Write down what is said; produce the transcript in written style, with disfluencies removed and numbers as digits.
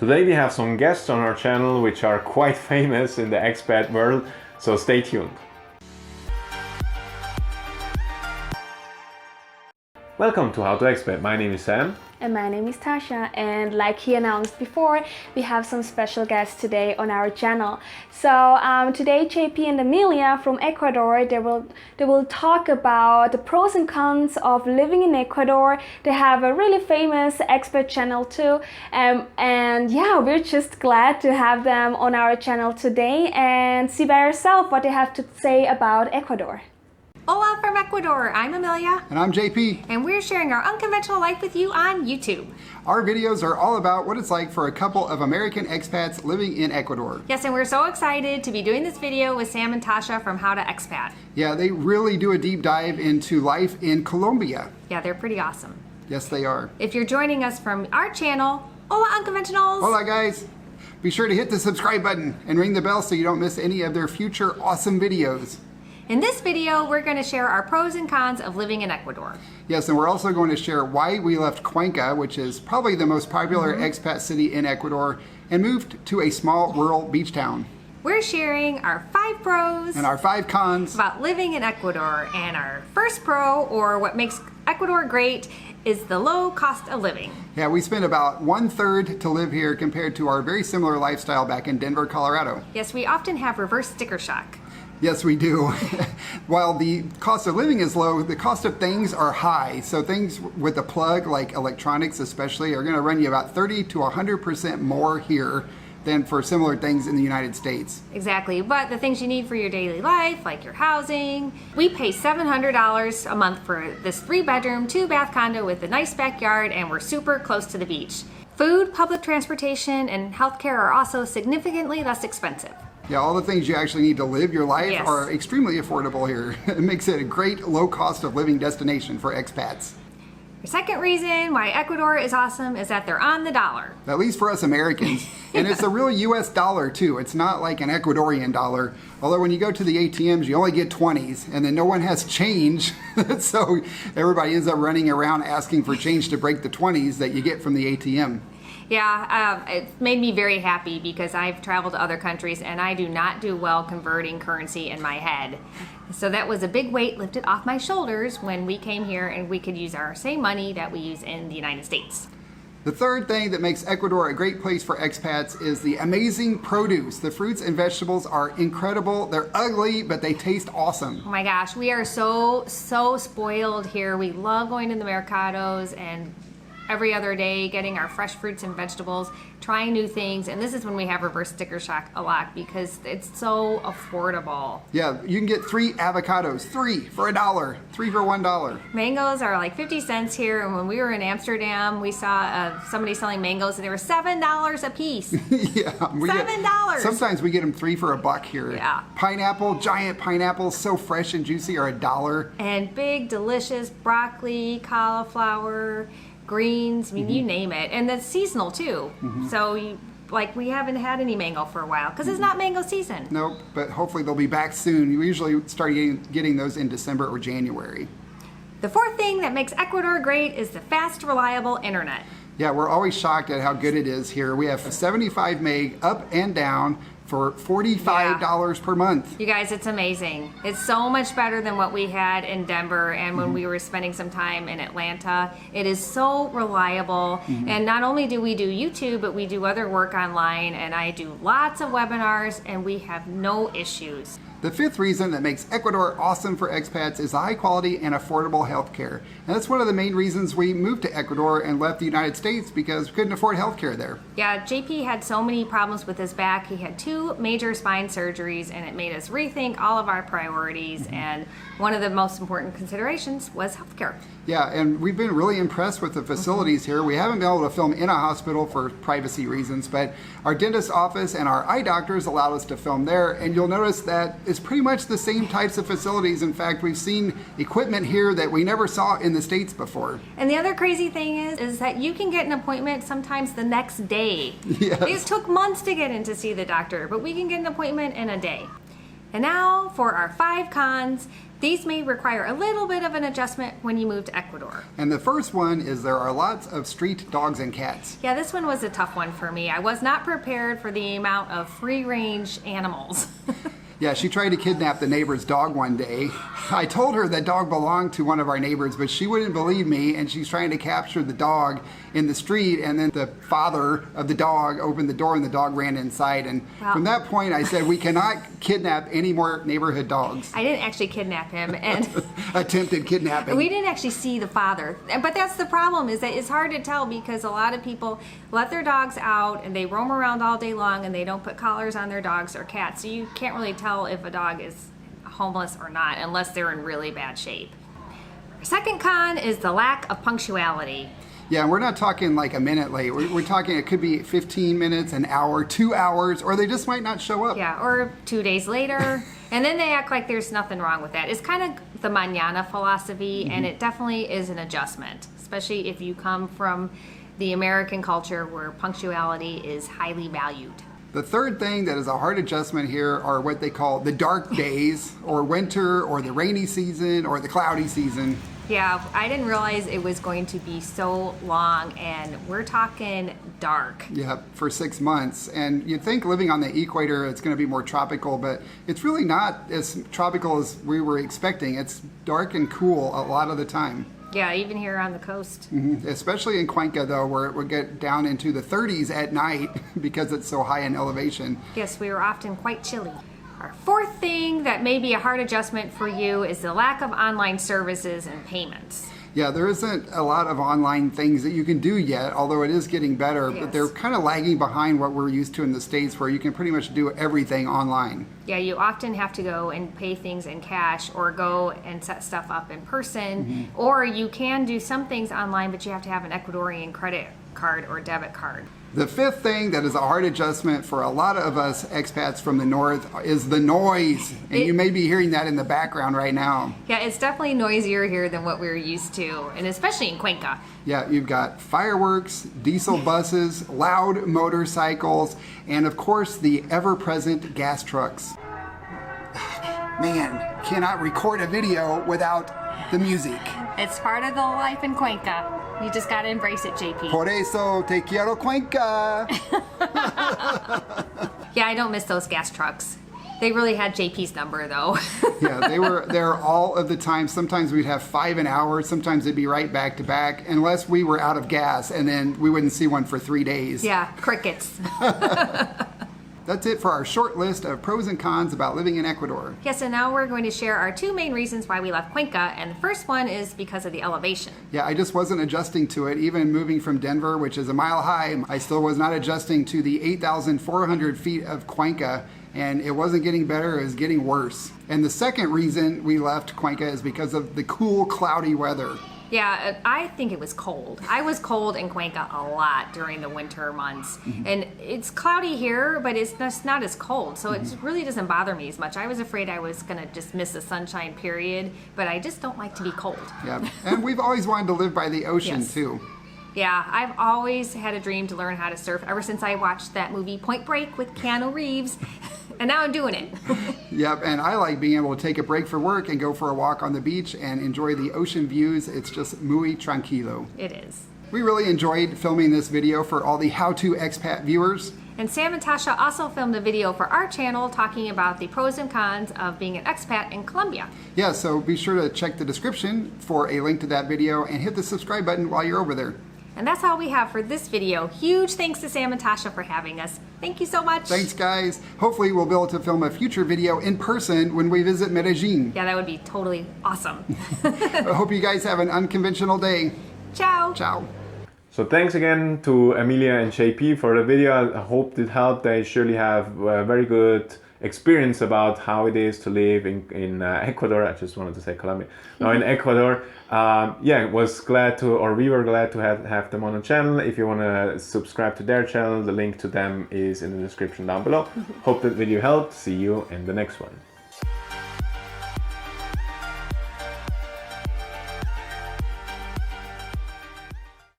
Today we have some guests on our channel which are quite famous in the expat world, so stay tuned. Welcome to How to Expat. My name is Sam. And my name is Tasha, and like he announced before, we have some special guests today on our channel. So today JP and Amelia from Ecuador, they will talk about the pros and cons of living in Ecuador. They have a really famous expat channel too, and yeah, we're just glad to have them on our channel today and see by yourself what they have to say about Ecuador. Hola from Ecuador, I'm Amelia. And I'm JP. And we're sharing our unconventional life with you on YouTube. Our videos are all about what it's like for a couple of American expats living in Ecuador. Yes, and we're so excited to be doing this video with Sam and Tasha from How to Expat. Yeah, they really do a deep dive into life in Colombia. Yeah, they're pretty awesome. Yes, they are. If you're joining us from our channel, hola unconventionals. Hola guys. Be sure to hit the subscribe button and ring the bell so you don't miss any of their future awesome videos. In this video, we're going to share our pros and cons of living in Ecuador. Yes, and we're also going to share why we left Cuenca, which is probably the most popular expat city in Ecuador, and moved to a small rural beach town. We're sharing our 5 pros and our 5 cons about living in Ecuador. And our first pro, or what makes Ecuador great, is the low cost of living. Yeah, we spend about 1/3 to live here compared to our very similar lifestyle back in Denver, Colorado. Yes, we often have reverse sticker shock. Yes, we do. While the cost of living is low, the cost of things are high. So things with a plug, like electronics especially, are going to run you about 30 to 100% more here than for similar things in the United States. Exactly, but the things you need for your daily life, like your housing, we pay $700 a month for this 3-bedroom, 2-bath condo with a nice backyard, and we're super close to the beach. Food, public transportation, and healthcare are also significantly less expensive. Yeah, all the things you actually need to live your life Yes. are extremely affordable here. It makes it a great low cost of living destination for expats. The second reason why Ecuador is awesome is that they're on the dollar. At least for us Americans. And it's a real US dollar too. It's not like an Ecuadorian dollar. Although when you go to the ATMs, you only get 20s and then no one has change. So everybody ends up running around asking for change to break the 20s that you get from the ATM. Yeah, it made me very happy because I've traveled to other countries and I do not do well converting currency in my head. So that was a big weight lifted off my shoulders when we came here and we could use our same money that we use in the United States. The third thing that makes Ecuador a great place for expats is the amazing produce. The fruits and vegetables are incredible. They're ugly, but they taste awesome. Oh my gosh, we are so spoiled here. We love going to the mercados and every other day getting our fresh fruits and vegetables, trying new things, and this is when we have reverse sticker shock a lot because it's so affordable. Yeah, you can get 3 avocados, 3 for $1, 3 for $1. Mangoes are like 50 cents here, and when we were in Amsterdam, we saw somebody selling mangoes and they were $7 a piece. Yeah, $7. Sometimes we get them 3 for $1 here. Yeah. Pineapple, giant pineapples, so fresh and juicy, are $1. And big, delicious broccoli, cauliflower, greens, I mean, you name it. And that's seasonal too. So we haven't had any mango for a while because it's not mango season. Nope, but hopefully they'll be back soon. We usually start getting those in December or January. The fourth thing that makes Ecuador great is the fast, reliable internet. Yeah, we're always shocked at how good it is here. We have a 75 meg up and down for $45 per month. You guys, it's amazing. It's so much better than what we had in Denver and when we were spending some time in Atlanta. It is so reliable. And not only do we do YouTube, but we do other work online, and I do lots of webinars, and we have no issues. The fifth reason that makes Ecuador awesome for expats is the high quality and affordable healthcare. And that's one of the main reasons we moved to Ecuador and left the United States, because we couldn't afford healthcare there. Yeah, JP had so many problems with his back. He had 2 major spine surgeries, and it made us rethink all of our priorities. And one of the most important considerations was healthcare. Yeah, and we've been really impressed with the facilities here. We haven't been able to film in a hospital for privacy reasons, but our dentist's office and our eye doctors allowed us to film there, and you'll notice that it's pretty much the same types of facilities. In fact, we've seen equipment here that we never saw in the States before. And the other crazy thing is that you can get an appointment sometimes the next day. Yes. It took months to get in to see the doctor, but we can get an appointment in a day. And now for our 5 cons. These may require a little bit of an adjustment when you move to Ecuador. And the first one is there are lots of street dogs and cats. Yeah, this one was a tough one for me. I was not prepared for the amount of free-range animals. Yeah, she tried to kidnap the neighbor's dog one day. I told her that dog belonged to one of our neighbors, but she wouldn't believe me, and she's trying to capture the dog in the street, and then the father of the dog opened the door and the dog ran inside. And from that point, I said, we cannot kidnap any more neighborhood dogs. I didn't actually kidnap him, and Attempted kidnapping. we didn't actually see the father. But that's the problem, is that it's hard to tell because a lot of people let their dogs out and they roam around all day long and they don't put collars on their dogs or cats. So you can't really tell if a dog is homeless or not unless they're in really bad shape. Our second con is the lack of punctuality. Yeah, we're not talking like a minute late. We're talking it could be 15 minutes, an hour, 2 hours, or they just might not show up. Yeah, or 2 days later. And then they act like there's nothing wrong with that. It's kind of the mañana philosophy, and it definitely is an adjustment, especially if you come from the American culture where punctuality is highly valued. The third thing that is a hard adjustment here are what they call the dark days, or winter, or the rainy season, or the cloudy season. Yeah, I didn't realize it was going to be so long, and we're talking dark. Yeah, for 6 months. And you'd think living on the equator, it's going to be more tropical, but it's really not as tropical as we were expecting. It's dark and cool a lot of the time. Yeah, even here on the coast. Especially in Cuenca, though, where it would get down into the 30s at night because it's so high in elevation. Yes, we were often quite chilly. Our fourth thing that may be a hard adjustment for you is the lack of online services and payments. Yeah, there isn't a lot of online things that you can do yet, although it is getting better, but they're kind of lagging behind what we're used to in the States, where you can pretty much do everything online. Yeah, you often have to go and pay things in cash or go and set stuff up in person, or you can do some things online, but you have to have an Ecuadorian credit card or debit card. The fifth thing that is a hard adjustment for a lot of us expats from the north is the noise. And you may be hearing that in the background right now. Yeah, it's definitely noisier here than what we're used to, and especially in Cuenca. Yeah, you've got fireworks, diesel buses, loud motorcycles, and of course the ever-present gas trucks. Man, cannot record a video without the music. It's part of the life in Cuenca. You just gotta embrace it, JP. Por eso te quiero Cuenca. Yeah, I don't miss those gas trucks. They really had JP's number, though. Yeah, they were there all of the time. Sometimes we'd have 5 an hour. Sometimes it'd be right back to back, unless we were out of gas, and then we wouldn't see one for 3 days. Yeah, crickets. That's it for our short list of pros and cons about living in Ecuador. Yes, and now we're going to share our 2 main reasons why we left Cuenca, and the first one is because of the elevation. Yeah, I just wasn't adjusting to it. Even moving from Denver, which is a mile high, I still was not adjusting to the 8,400 feet of Cuenca, and it wasn't getting better, it was getting worse. And the second reason we left Cuenca is because of the cool, cloudy weather. Yeah, I think it was cold. I was cold in Cuenca a lot during the winter months. And it's cloudy here, but it's just not as cold. So it really doesn't bother me as much. I was afraid I was going to just miss the sunshine period, but I just don't like to be cold. Yeah, and we've always wanted to live by the ocean too. Yeah, I've always had a dream to learn how to surf ever since I watched that movie Point Break with Keanu Reeves. And now I'm doing it. Yep, and I like being able to take a break for work and go for a walk on the beach and enjoy the ocean views. It's just muy tranquilo. It is. We really enjoyed filming this video for all the how-to expat viewers. And Sam and Tasha also filmed a video for our channel talking about the pros and cons of being an expat in Colombia. Yeah, so be sure to check the description for a link to that video and hit the subscribe button while you're over there. And that's all we have for this video. Huge thanks to Sam and Tasha for having us. Thank you so much. Thanks, guys. Hopefully we'll be able to film a future video in person when we visit Medellin. Yeah, that would be totally awesome. I hope you guys have an unconventional day. Ciao. Ciao. So thanks again to Amelia and JP for the video. I hope it helped. They surely have a very good experience about how it is to live in Ecuador. I just wanted to say Colombia. No, in Ecuador. Yeah, we were glad to have them on the channel. If you want to subscribe to their channel, the link to them is in the description down below. Hope that video helped. See you in the next one.